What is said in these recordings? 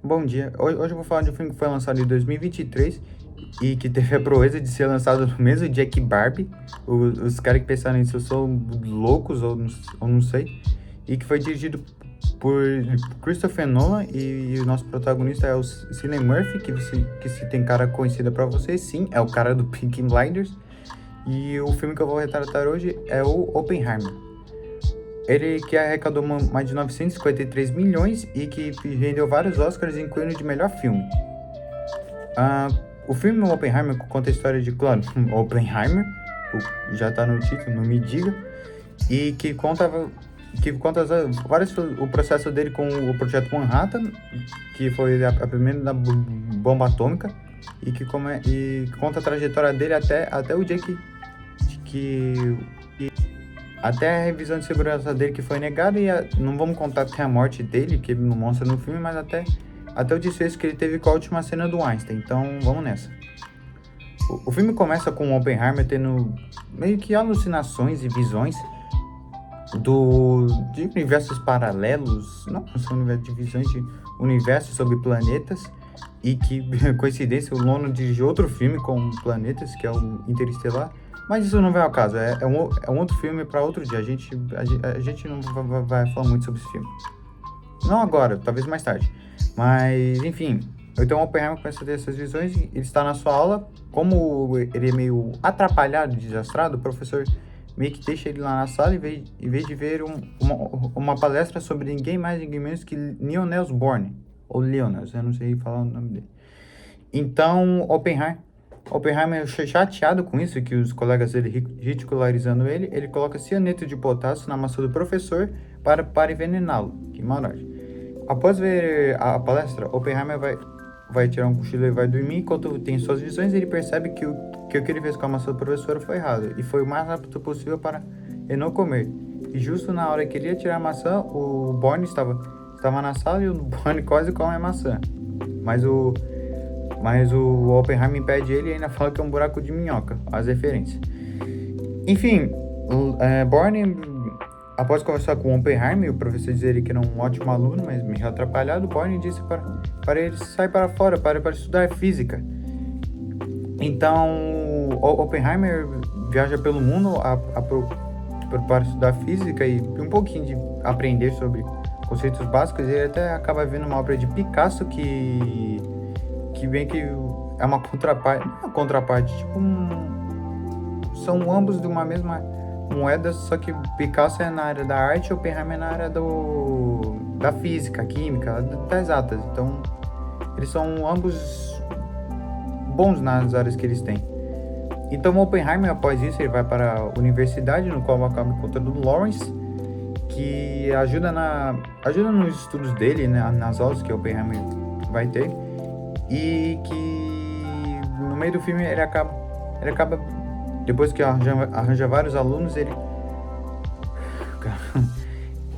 Bom dia. Hoje eu vou falar de um filme que foi lançado em 2023 e que teve a proeza de ser lançado no mesmo dia que Barbie. Os caras que pensaram nisso são loucos ou não sei. E que foi dirigido por Christopher Nolan e o nosso protagonista é o Cillian Murphy, que se tem cara conhecida pra vocês, sim, é o cara do Peaky Blinders. E o filme que eu vou retratar hoje é o Oppenheimer. Ele que arrecadou mais de 953 milhões e que rendeu vários Oscars, incluindo de melhor filme. O filme Oppenheimer conta a história de, claro, Oppenheimer, já tá no título, não me diga, e que conta vários, o processo dele com o Projeto Manhattan, que foi a primeira da bomba atômica, e conta a trajetória dele até o dia que até a revisão de segurança dele que foi negada não vamos contar até a morte dele, que não mostra no filme, mas até o desfecho que ele teve com a última cena do Einstein. Então, vamos nessa. O filme começa com o Oppenheimer tendo meio que alucinações e visões de universos paralelos, não são universos de visões de universos sobre planetas, e que, coincidência, o Nolan dirigiu outro filme com planetas, que é o Interestelar, mas isso não vai ao caso, é um outro filme para outro dia, a gente não vai falar muito sobre esse filme. Não agora, talvez mais tarde. Mas, enfim, então o Oppenheimer começa a ter essas visões, ele está na sua aula, como ele é meio atrapalhado, desastrado, o professor meio que deixa ele lá na sala em vez de ver uma palestra sobre ninguém mais, ninguém menos que Niels Bohr, ou Leonard, eu não sei falar o nome dele. Então, Oppenheimer chateado com isso, que os colegas dele ridicularizando ele coloca cianeto de potássio na maçã do professor para envenená-lo. Que maldade. Após ver a palestra, Oppenheimer vai tirar um cochilo e vai dormir. Enquanto tem suas visões, ele percebe que o que ele fez com a maçã do professor foi errado e foi o mais rápido possível para ele não comer. E justo na hora que ele ia tirar a maçã, o Borne estava na sala e o Borne quase come a maçã. Mas o Oppenheimer impede ele e ainda fala que é um buraco de minhoca, as referências. Enfim, Borne, após conversar com Oppenheimer, o professor dizer que era um ótimo aluno, mas meio atrapalhado, Borne disse para ele sair para fora, para estudar física. Então, Oppenheimer viaja pelo mundo para estudar física e um pouquinho de aprender sobre conceitos básicos, e ele até acaba vendo uma obra de Picasso que bem que é uma contraparte, não é uma contraparte, tipo são ambos de uma mesma moeda, só que Picasso é na área da arte e Oppenheimer é na área da física, química, das exatas. Então, eles são ambos bons nas áreas que eles têm. Então, Oppenheimer, após isso, ele vai para a universidade, no qual acaba encontrando Lawrence, que ajuda nos estudos dele, né, nas aulas que Oppenheimer vai ter, e que no meio do filme ele acaba depois que arranja vários alunos,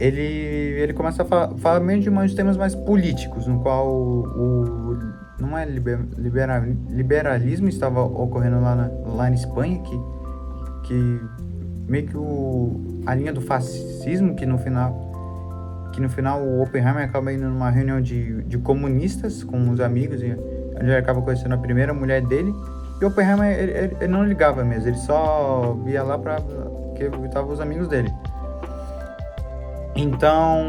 ele começa a falar meio de uns temas mais políticos, no qual não é liberalismo estava ocorrendo lá na Espanha, que meio que a linha do fascismo, que no final o Oppenheimer acaba indo numa reunião de comunistas com os amigos, e onde ele acaba conhecendo a primeira mulher dele. E o Oppenheimer, ele não ligava mesmo, ele só ia lá porque estavam os amigos dele. Então,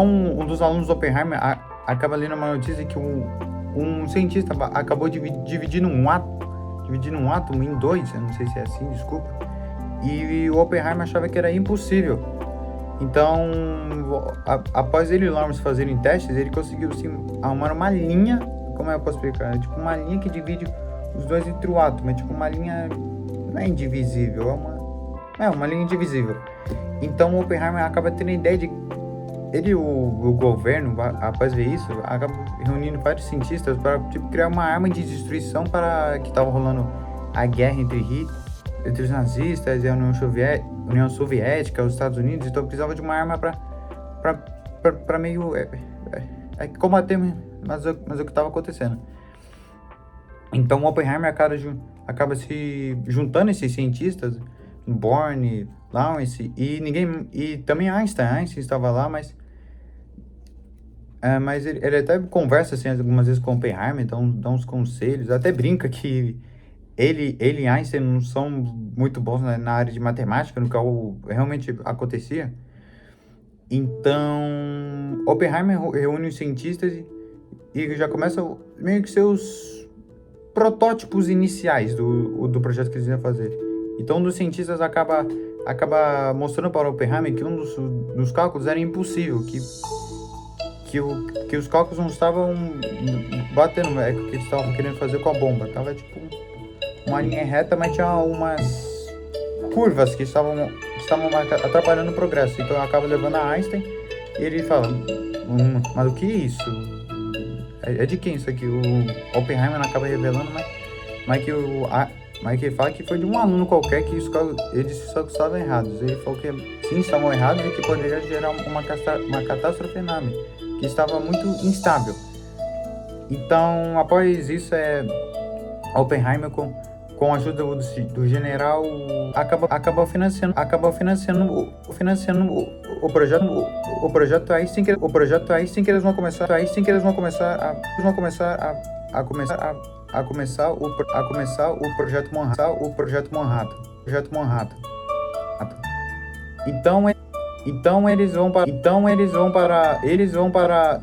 um dos alunos do Oppenheimer acaba lendo uma notícia que um cientista acabou dividindo um átomo em dois, eu não sei se é assim, desculpa. E o Oppenheimer achava que era impossível. Então, após ele e o Lawrence fazerem testes, ele conseguiu sim arrumar uma linha, como eu posso explicar? É tipo uma linha que divide os dois entre o átomo, é tipo uma linha, não é indivisível, é uma linha indivisível. Então o Oppenheimer acaba tendo a ideia de, ele e o governo, após ver isso, acaba reunindo vários cientistas para criar uma arma de destruição que estava rolando a guerra entre os nazistas e a União Soviética, os Estados Unidos. Então precisava de uma arma para meio combater mas o que estava acontecendo. Então o Oppenheimer acaba se juntando esses cientistas, Born, Lawrence e também Einstein estava lá, mas Mas ele até conversa assim algumas vezes com o Oppenheimer, dá uns conselhos, até brinca que ele e Einstein não são muito bons na área de matemática, no qual realmente acontecia. Então, Oppenheimer reúne os cientistas e já começa meio que seus protótipos iniciais do projeto que eles iam fazer. Então, um dos cientistas acaba mostrando para o Oppenheimer que um dos cálculos era impossível, que os cálculos não estavam batendo, que eles estavam querendo fazer com a bomba. Tava tipo uma linha reta, mas tinha umas curvas que estavam atrapalhando o progresso. Então acaba levando a Einstein e ele fala, mas o que é isso? É de quem isso aqui? O Oppenheimer acaba revelando, mas que ele fala que foi de um aluno qualquer que eles só estavam errados. Ele falou que sim, estavam errados e que poderia gerar uma catástrofe enorme, que estava muito instável. Então, após isso, Oppenheimer com a ajuda do general acaba financiando o projeto aí sem que eles vão começar o projeto Manhattan.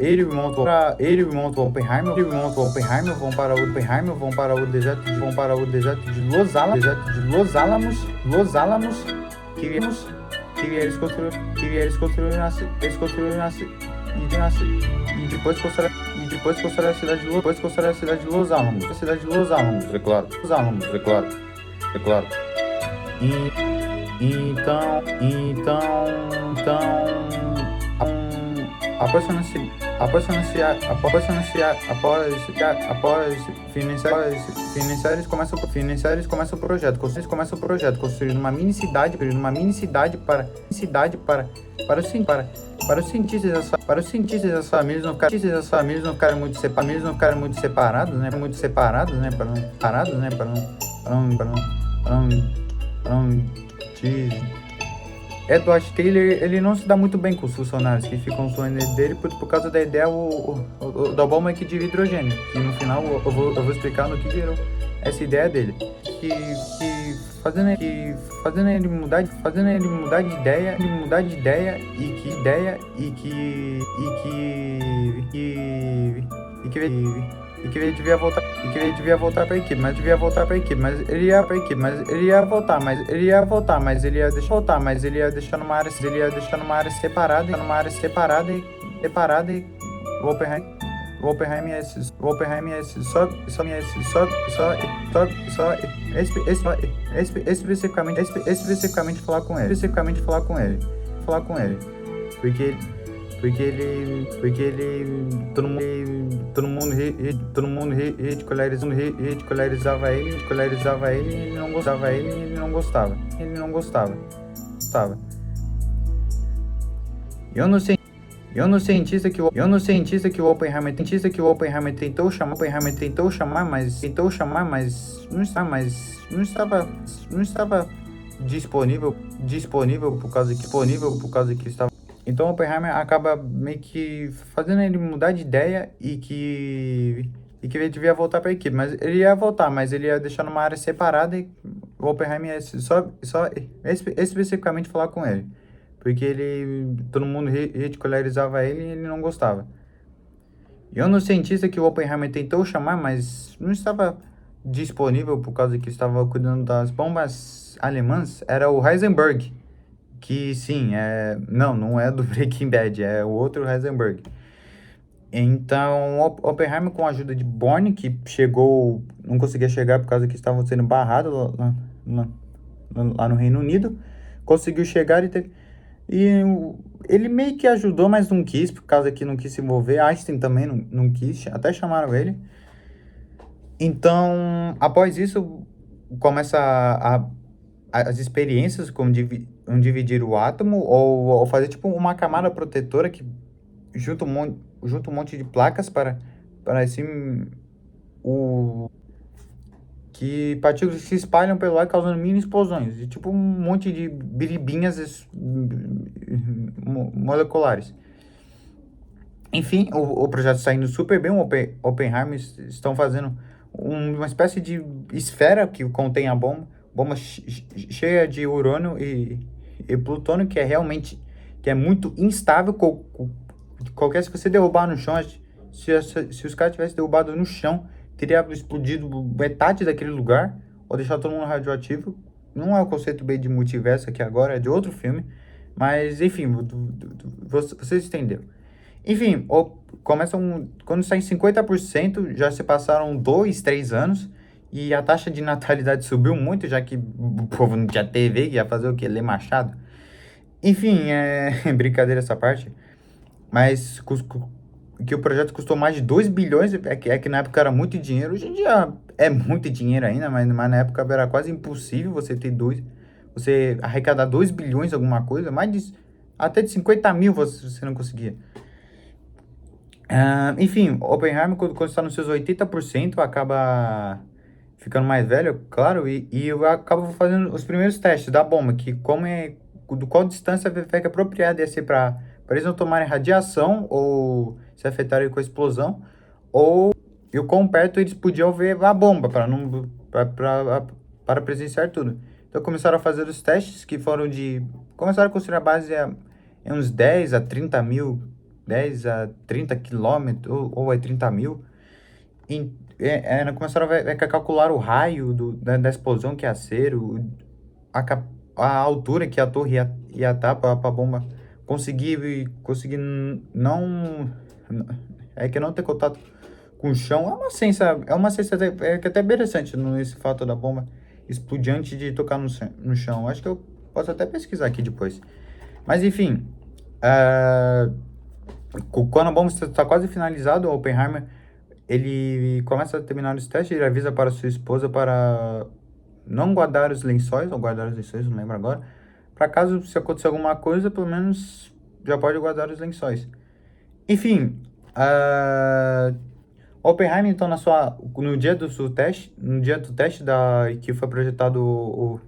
Ele monta o Oppenheimer, vão para o deserto de Los Alamos, que eles construíram e depois construíram a cidade de Los Alamos, é claro. É claro. Então, após financiar, eles começam o projeto, construindo uma mini cidade para os cientistas e as famílias não ficarem muito separados, né, para não Edward Teller, ele não se dá muito bem com os funcionários que ficam zoando dele por causa da ideia da bomba que de hidrogênio, que no final eu vou explicar no que virou essa ideia dele, que fazendo ele mudar de ideia e que ele devia voltar para a equipe, mas ele ia deixar numa área separada e o Oppenheimer especificamente falar com ele, porque ele todo mundo ridicularizava ele, e ele não gostava. Eu não cientista que o Oppenheimer tentou chamar, mas não estava disponível por causa que estava. Então o Oppenheimer acaba meio que fazendo ele mudar de ideia e que ele devia voltar para a equipe, mas ele ia deixar numa área separada e o Oppenheimer ia só especificamente falar com ele, porque todo mundo ridicularizava ele e ele não gostava. E eu não cientista que o Oppenheimer tentou chamar, mas não estava disponível por causa que estava cuidando das bombas alemãs, era o Heisenberg. Que sim, não é do Breaking Bad, é o outro Heisenberg. Então, Oppenheimer, com a ajuda de Born, que não conseguia chegar por causa que estavam sendo barrados lá no Reino Unido, conseguiu chegar e ele meio que ajudou, mas não quis, por causa que não quis se envolver. Einstein também não quis, até chamaram ele. Então, após isso, começa as experiências como dividir o átomo ou fazer tipo uma camada protetora que junta um monte de placas para assim que partículas se espalham pelo ar causando mini explosões e tipo um monte de biribinhas moleculares. Enfim, o projeto está indo super bem. O Oppenheimer estão fazendo uma espécie de esfera que contém a bomba, bomba cheia de urânio e plutônio, que é realmente que é muito instável. Qualquer se você derrubar no chão, se os caras tivessem derrubado no chão, teria explodido metade daquele lugar, ou deixar todo mundo radioativo. Não é o conceito bem de multiverso aqui agora, é de outro filme. Mas, enfim, vocês entenderam. Enfim, quando está em 50%, já se passaram 2, 3 anos e a taxa de natalidade subiu muito, já que o povo não tinha TV, que ia fazer o quê? Ler Machado. Enfim, brincadeira essa parte, mas que o projeto custou mais de 2 bilhões, é que na época era muito dinheiro, hoje em dia é muito dinheiro ainda, mas na época era quase impossível você arrecadar 2 bilhões alguma coisa, até de 50 mil você não conseguia. Enfim, Oppenheimer, quando está nos seus 80%, acaba ficando mais velho, claro, e eu acabo fazendo os primeiros testes da bomba, que do qual distância fica apropriada ia ser para eles não tomarem radiação ou se afetarem com a explosão, e o quão perto eles podiam ver a bomba para presenciar tudo. Então começaram a fazer os testes que foram começaram a construir a base em uns 10 a 30 mil, 10 a 30 quilômetros, ou é 30 mil. Começaram a calcular o raio da explosão que ia ser, a altura que a torre ia estar para a bomba conseguir não ter contato com o chão. É uma ciência que é até interessante nesse fato da bomba explodir antes de tocar no chão. Acho que eu posso até pesquisar aqui depois. Mas enfim, quando a bomba está quase finalizada, o Oppenheimer ele começa a terminar os testes, ele avisa para sua esposa para não guardar os lençóis, ou guardar os lençóis, não lembro agora, para caso se acontecer alguma coisa, pelo menos já pode guardar os lençóis. Enfim, Oppenheimer, então, no dia do teste que foi projetado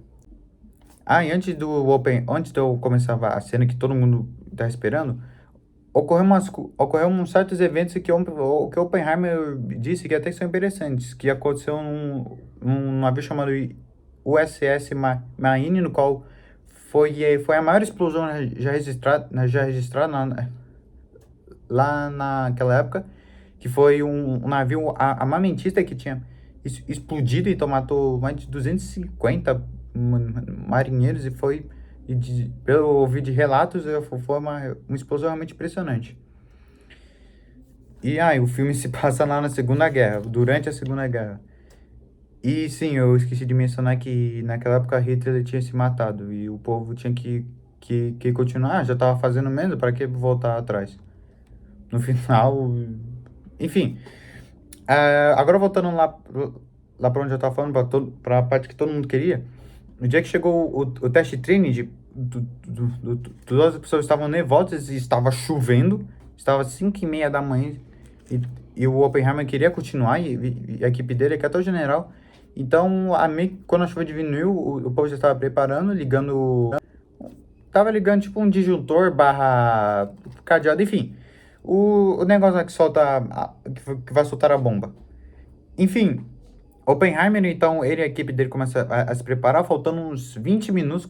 e antes de eu começar a cena que todo mundo tá esperando, ocorreu uns certos eventos que o Oppenheimer disse que até são interessantes, que aconteceu num navio chamado USS Maine, no qual foi a maior explosão já registrada lá naquela época, que foi um navio armamentista que tinha explodido, então matou mais de 250 marinheiros pelo ouvir de relatos, foi uma explosão realmente impressionante. E o filme se passa lá na Segunda Guerra, durante a Segunda Guerra. E sim, eu esqueci de mencionar que naquela época Hitler tinha se matado e o povo tinha que continuar, já estava fazendo menos, para que voltar atrás? No final, enfim. Agora voltando lá para onde eu estava falando, para a parte que todo mundo queria. No dia que chegou o teste Trinity, todas as pessoas estavam nervosas e estava chovendo, estava 5:30 da manhã e o Oppenheimer queria continuar e a equipe dele, que é até o general. Então, quando a chuva diminuiu, o povo já estava preparando, ligando tipo um disjuntor barra cadeado, enfim. O negócio lá que que vai soltar a bomba. Enfim, Oppenheimer, então, ele e a equipe dele começam a se preparar, faltando uns 20 minutos,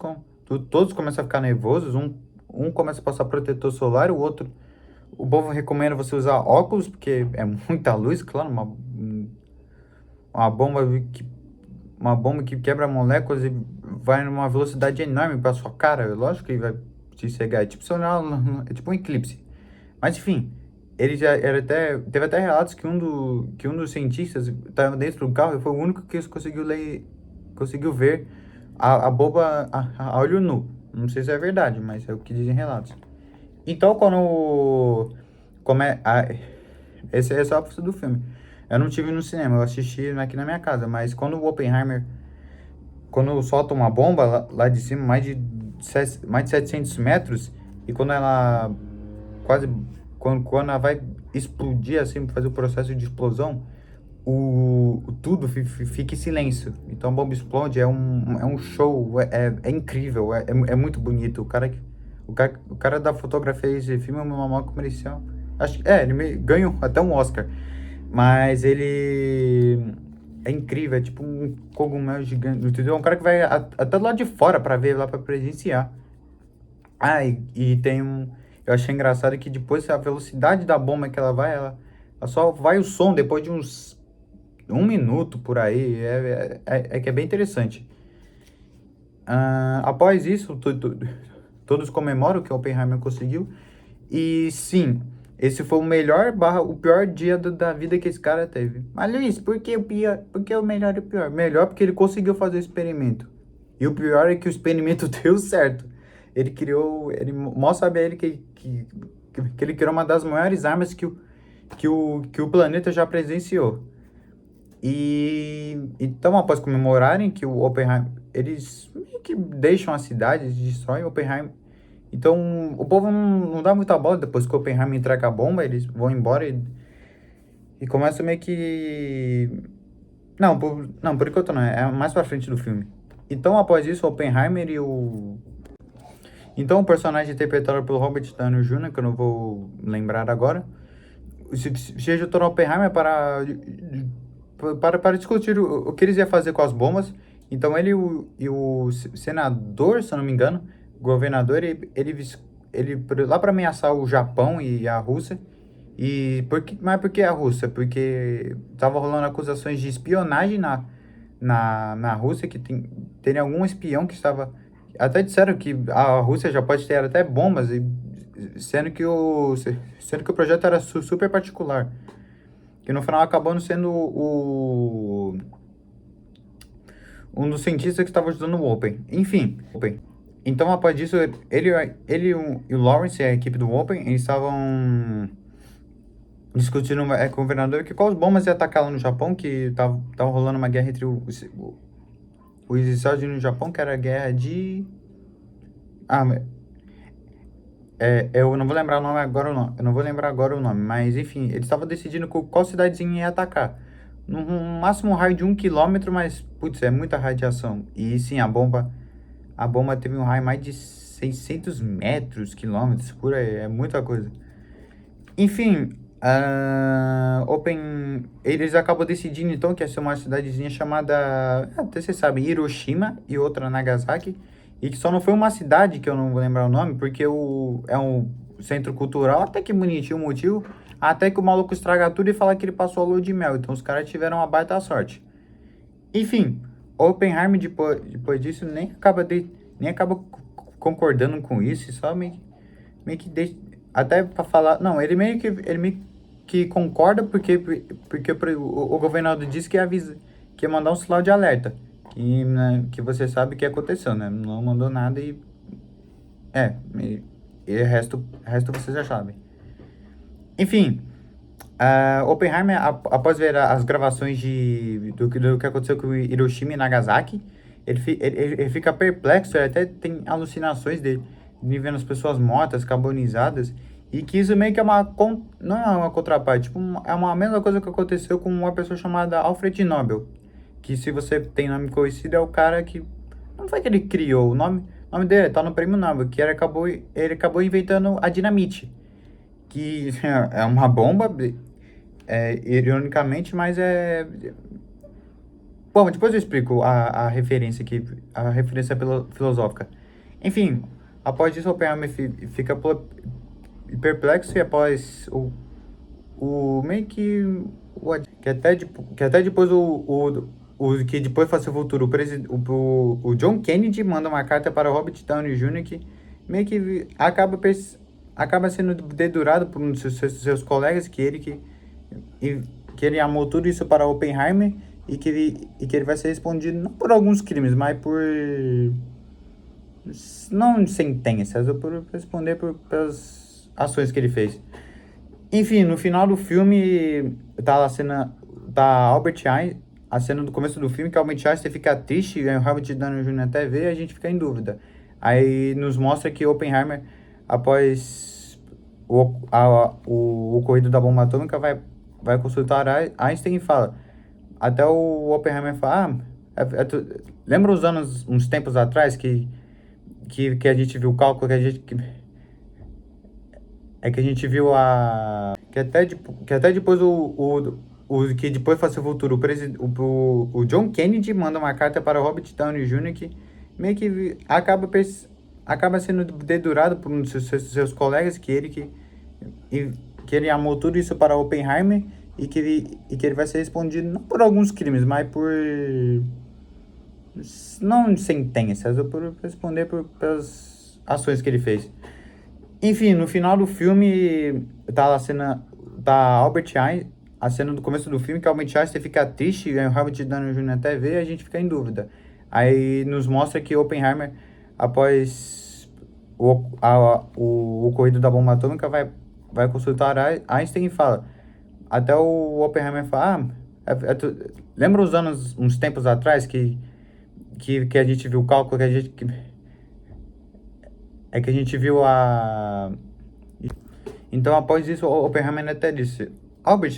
todos começam a ficar nervosos, um começa a passar protetor solar, o povo recomenda você usar óculos, porque é muita luz, claro, uma bomba que quebra moléculas e vai numa velocidade enorme para sua cara, lógico que vai te cegar, é tipo, é tipo um eclipse. Mas enfim, ele teve até relatos que um dos cientistas estava dentro do carro e foi o único que conseguiu ver a bomba a olho nu. Não sei se é verdade, mas é o que dizem relatos. Então, esse é só a força do filme. Eu não tive no cinema, eu assisti aqui na minha casa, mas quando solta uma bomba lá de cima, mais de 700 metros, e quando ela vai explodir, assim, fazer o processo de explosão, tudo fica em silêncio. Então a bomba explode, é um show, é incrível, é muito bonito. O cara da fotografia desse filme é uma maior comercial. Ele ganhou até um Oscar. Mas ele é incrível, é tipo um cogumelo gigante, entendeu? É um cara que vai até do lado de fora pra ver lá, pra presenciar. E tem um. Eu achei engraçado que depois a velocidade da bomba que ela só vai o som depois de uns 1 minuto por aí. É que é bem interessante. Após isso, todos comemoram que o Oppenheimer conseguiu. E sim, esse foi o melhor barra o pior dia da vida que esse cara teve. Mas Luiz, por que o pior? Por que o melhor e o pior? Melhor porque ele conseguiu fazer o experimento. E o pior é que o experimento deu certo. Ele mostra a ele que ele criou uma das maiores armas que o planeta já presenciou. E então, após comemorarem que o Oppenheimer, eles meio que deixam a cidade, eles destroem o Oppenheimer. Então, o povo não dá muita bola depois que o Oppenheimer entrega a bomba, eles vão embora e começa meio que. Não, por enquanto não, é mais pra frente do filme. Então, após isso, o Oppenheimer e o. Então, o personagem interpretado pelo Robert Downey Jr., que eu não vou lembrar agora, se juntou ao Oppenheimer para discutir o que eles iam fazer com as bombas. Então e o senador, se eu não me engano, governador, ele lá para ameaçar o Japão e a Rússia. Mas por que a Rússia? Porque tava rolando acusações de espionagem na Rússia, que tem algum espião que estava. Até disseram que a Rússia já pode ter até bombas, sendo que o projeto era super particular. Que no final acabou sendo um dos cientistas que estava ajudando o Open. Enfim, Open. Então, após disso, e o Lawrence e a equipe do Open, eles estavam discutindo com o governador que quais bombas ia atacar lá no Japão, que tava rolando uma guerra entre os Estados Unidos e o Japão, que era a guerra de... eu não vou lembrar o nome agora, eu não vou lembrar agora o nome, mas enfim, eles estavam decidindo qual cidadezinha ia atacar. No máximo um raio de 1 quilômetro, mas, putz, é muita radiação. E sim, a bomba teve um raio mais de 600 metros, quilômetros, por aí, é muita coisa. Enfim, eles acabam decidindo então que ia ser uma cidadezinha chamada, até você sabe, Hiroshima e outra Nagasaki. E que só não foi uma cidade, que eu não vou lembrar o nome, porque é um centro cultural, até que bonitinho o motivo, até que o maluco estraga tudo e fala que ele passou a lua de mel. Então os caras tiveram uma baita sorte. Enfim, Oppenheimer depois disso nem acaba concordando com isso, e só meio que deixa, até pra falar, não, ele meio que concorda porque o governador disse que ia mandar um sinal de alerta, que você sabe o que aconteceu, né? Não mandou nada e o resto vocês já sabem. Enfim, Oppenheimer, após ver as gravações do que aconteceu com Hiroshima e Nagasaki, ele fica perplexo, ele até tem alucinações de vendo as pessoas mortas, carbonizadas, e que isso meio que não é uma contraparte, tipo, é uma mesma coisa que aconteceu com uma pessoa chamada Alfred Nobel, que se você tem nome conhecido é o cara que, não foi que ele criou, o nome dele tá no prêmio Nobel, que ele acabou inventando a dinamite, que é uma bomba, ironicamente, mas é... Bom, depois eu explico a referência aqui, a referência filosófica. Enfim, após isso, o Oppenheimer fica perplexo e após meio que... que até depois que depois faz o futuro, o John Kennedy manda uma carta para Robert Downey Jr. que meio que acaba sendo dedurado por um dos seus colegas, que ele amou tudo isso para Oppenheimer e que ele vai ser respondido não por alguns crimes, mas por... não sentenças, ou por responder pelas ações que ele fez. Enfim, no final do filme, tá lá a cena da Albert Einstein, a cena do começo do filme, que Albert Einstein fica triste, e o Robert Downey Jr. até vê, e a gente fica em dúvida. Aí nos mostra que Oppenheimer, após o ocorrido da bomba atômica, vai consultar Einstein e fala... Até o Oppenheimer fala, lembra uns tempos atrás que a gente viu o cálculo, é que a gente viu a... Que até depois o que depois faz o futuro, o John Kennedy manda uma carta para o Robert Downey Jr. que meio que acaba sendo dedurado por um dos seus colegas, e, que ele amou tudo isso para Oppenheimer e que ele vai ser respondido não por alguns crimes, mas por... não sentenças, ou por responder pelas ações que ele fez. Enfim, no final do filme, tá lá a cena da Albert Einstein, a cena do começo do filme, que Albert Einstein fica triste, e o Robert Downey Jr. até vê, e a gente fica em dúvida. Aí nos mostra que Oppenheimer, após o ocorrido da bomba atômica, vai consultar Einstein e fala. Até o Oppenheimer fala, lembra os anos, uns tempos atrás, que a gente viu o cálculo, que a gente viu a... Então, após isso, o Oppenheimer até disse: Albert,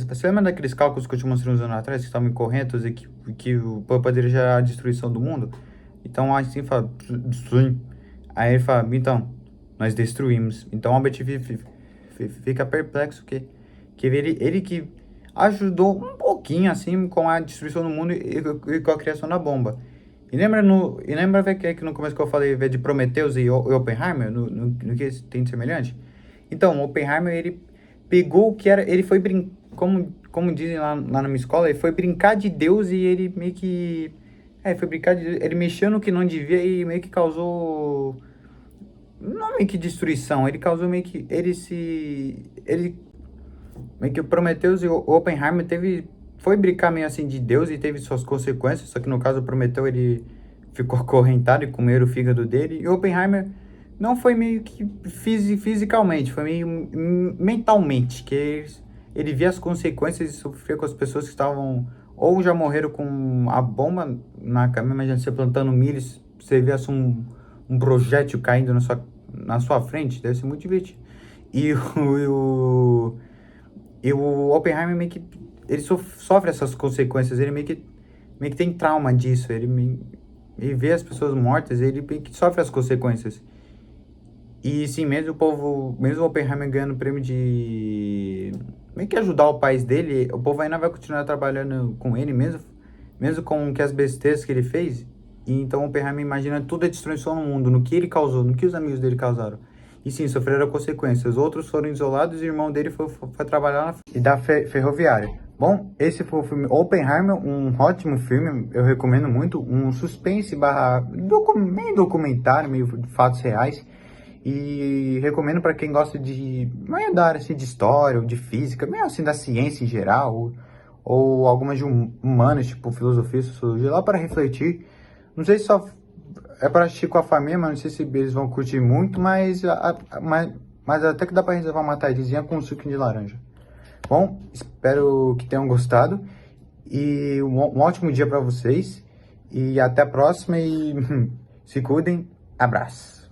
você lembra daqueles cálculos que eu te mostrei uns anos atrás, que estavam incorretos e que poderia gerar a destruição do mundo? Então, assim, fala, sim. Aí ele fala, então, nós destruímos. Então, Albert fica perplexo que ele que ajudou um pouquinho, assim, com a destruição do mundo e com a criação da bomba. E lembra que no começo que eu falei de Prometheus e Oppenheimer, no que tem de semelhante? Então, Oppenheimer, ele pegou o que era, ele foi como dizem lá na minha escola, ele foi brincar de Deus e ele meio que... foi brincar de Deus, ele mexeu no que não devia e meio que causou... Não meio que destruição, ele causou meio que... Ele meio que o Prometheus e o Oppenheimer foi brincar meio assim de Deus e teve suas consequências, só que no caso o Prometeu ele ficou acorrentado e comeram o fígado dele, e o Oppenheimer não foi meio que fisicamente, foi meio mentalmente, que ele via as consequências e sofria com as pessoas que estavam ou já morreram com a bomba na cabeça. Imagina você plantando milho, você vê assim, um projétil caindo na sua frente, deve ser muito divertido. E o Oppenheimer meio que ele sofre essas consequências, ele meio que tem trauma disso, ele vê as pessoas mortas, ele meio que sofre as consequências. E sim, mesmo o Oppenheimer ganhando o prêmio de meio que ajudar o país dele, o povo ainda vai continuar trabalhando com ele mesmo com que as besteiras que ele fez. E então o Oppenheimer imagina toda a destruição no mundo, no que ele causou, no que os amigos dele causaram. E sim, sofreram consequências. Outros foram isolados e o irmão dele foi trabalhar na da ferroviária. Bom, esse foi o filme Oppenheimer, um ótimo filme, eu recomendo muito, um suspense meio documentário, meio de fatos reais. E recomendo para quem gosta de meio da área assim, de história ou de física, meio assim da ciência em geral, ou algumas de humanas, tipo filosofia, sociologia, lá para refletir. Não sei se só é para assistir com a família, mas não sei se eles vão curtir muito, mas até que dá para reservar uma tardezinha com um suco de laranja. Bom, espero que tenham gostado e um ótimo dia para vocês e até a próxima e se cuidem, abraço.